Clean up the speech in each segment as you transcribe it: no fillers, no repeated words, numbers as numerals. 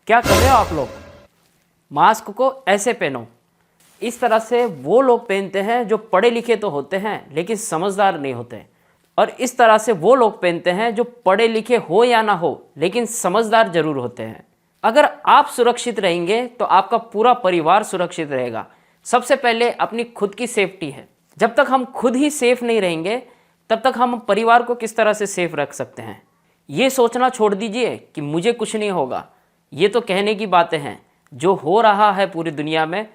क्या कर रहे हो आप लोग? मास्क को ऐसे पहनो। इस तरह से वो लोग पहनते हैं जो पढ़े लिखे तो होते हैं लेकिन समझदार नहीं होते, और इस तरह से वो लोग पहनते हैं जो पढ़े लिखे हो या ना हो लेकिन समझदार जरूर होते हैं। अगर आप सुरक्षित रहेंगे तो आपका पूरा परिवार सुरक्षित रहेगा। सबसे पहले अपनी खुद की सेफ्टी है। जब तक हम खुद ही सेफ नहीं रहेंगे तब तक हम परिवार को किस तरह से सेफ रख सकते हैं। ये सोचना छोड़ दीजिए कि मुझे कुछ नहीं होगा। ये तो कहने की बातें हैं। जो हो रहा है पूरी दुनिया में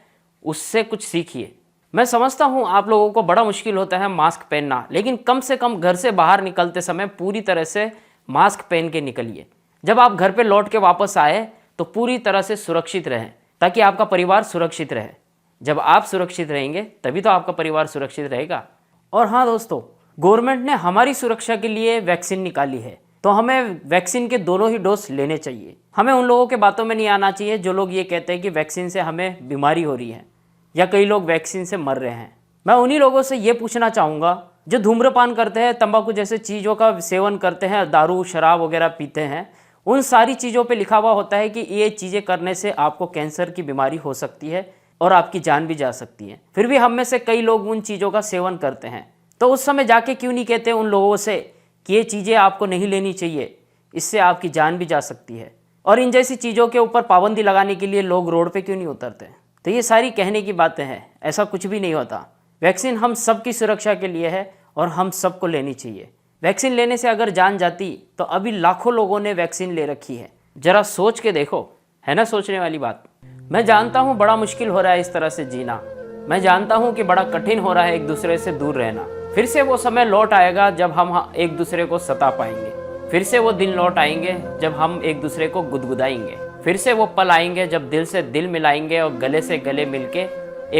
उससे कुछ सीखिए। मैं समझता हूँ आप लोगों को बड़ा मुश्किल होता है मास्क पहनना, लेकिन कम से कम घर से बाहर निकलते समय पूरी तरह से मास्क पहन के निकलिए। जब आप घर पे लौट के वापस आए तो पूरी तरह से सुरक्षित रहें ताकि आपका परिवार सुरक्षित रहे। जब आप सुरक्षित रहेंगे तभी तो आपका परिवार सुरक्षित रहेगा। और हाँ दोस्तों, गवर्नमेंट ने हमारी सुरक्षा के लिए वैक्सीन निकाली है, तो हमें वैक्सीन के दोनों ही डोज लेने चाहिए। हमें उन लोगों के बातों में नहीं आना चाहिए जो लोग ये कहते हैं कि वैक्सीन से हमें बीमारी हो रही है या कई लोग वैक्सीन से मर रहे हैं। मैं उन्हीं लोगों से ये पूछना चाहूँगा जो धूम्रपान करते हैं, तंबाकू जैसे चीज़ों का सेवन करते हैं, दारू शराब वगैरह पीते हैं। उन सारी चीज़ों पे लिखा हुआ होता है कि ये चीज़ें करने से आपको कैंसर की बीमारी हो सकती है और आपकी जान भी जा सकती है। फिर भी हम में से कई लोग उन चीज़ों का सेवन करते हैं। तो उस समय जाके क्यों नहीं कहते उन लोगों से कि ये चीज़ें आपको नहीं लेनी चाहिए, इससे आपकी जान भी जा सकती है। और इन जैसी चीज़ों के ऊपर पाबंदी लगाने के लिए लोग रोड पे क्यों नहीं उतरते? तो ये सारी कहने की बातें हैं, ऐसा कुछ भी नहीं होता। वैक्सीन हम सबकी सुरक्षा के लिए है और हम सबको लेनी चाहिए। वैक्सीन लेने से अगर जान जाती तो अभी लाखों लोगों ने वैक्सीन ले रखी है। जरा सोच के देखो, है ना सोचने वाली बात। मैं जानता हूँ बड़ा मुश्किल हो रहा है इस तरह से जीना। मैं जानता हूँ कि बड़ा कठिन हो रहा है एक दूसरे से दूर रहना। फिर से वो समय लौट आएगा जब हम एक दूसरे को सता पाएंगे। फिर से वो दिन लौट आएंगे जब हम एक दूसरे को गुदगुदाएंगे। फिर से वो पल आएंगे जब दिल से दिल मिलाएंगे और गले से गले मिलके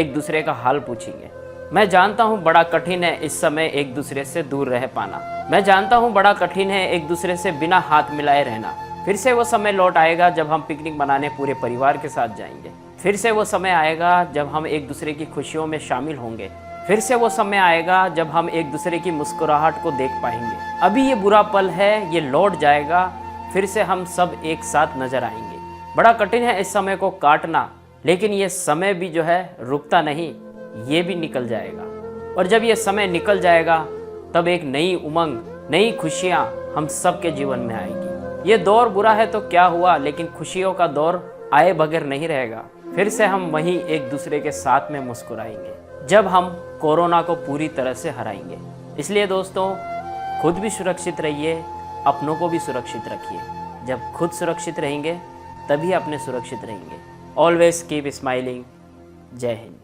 एक दूसरे का हाल पूछेंगे। मैं जानता हूँ बड़ा कठिन है इस समय एक दूसरे से दूर रह पाना। मैं जानता हूँ बड़ा कठिन है एक दूसरे से बिना हाथ मिलाए रहना। फिर से वो समय लौट आएगा जब हम पिकनिक मनाने पूरे परिवार के साथ जाएंगे। फिर से वो समय आएगा जब हम एक दूसरे की खुशियों में शामिल होंगे। फिर से वो समय आएगा जब हम एक दूसरे की मुस्कुराहट को देख पाएंगे। अभी ये बुरा पल है, ये लौट जाएगा, फिर से हम सब एक साथ नजर आएंगे। बड़ा कठिन है इस समय को काटना, लेकिन ये समय भी जो है रुकता नहीं, ये भी निकल जाएगा। और जब ये समय निकल जाएगा तब एक नई उमंग, नई खुशियाँ हम सब के जीवन में आएगी। ये दौर बुरा है तो क्या हुआ, लेकिन खुशियों का दौर आए बगैर नहीं रहेगा। फिर से हम वहीं एक दूसरे के साथ में मुस्कुराएंगे जब हम कोरोना को पूरी तरह से हराएंगे। इसलिए दोस्तों, खुद भी सुरक्षित रहिए, अपनों को भी सुरक्षित रखिए। जब खुद सुरक्षित रहेंगे तभी अपने सुरक्षित रहेंगे। Always keep smiling. जय हिंद।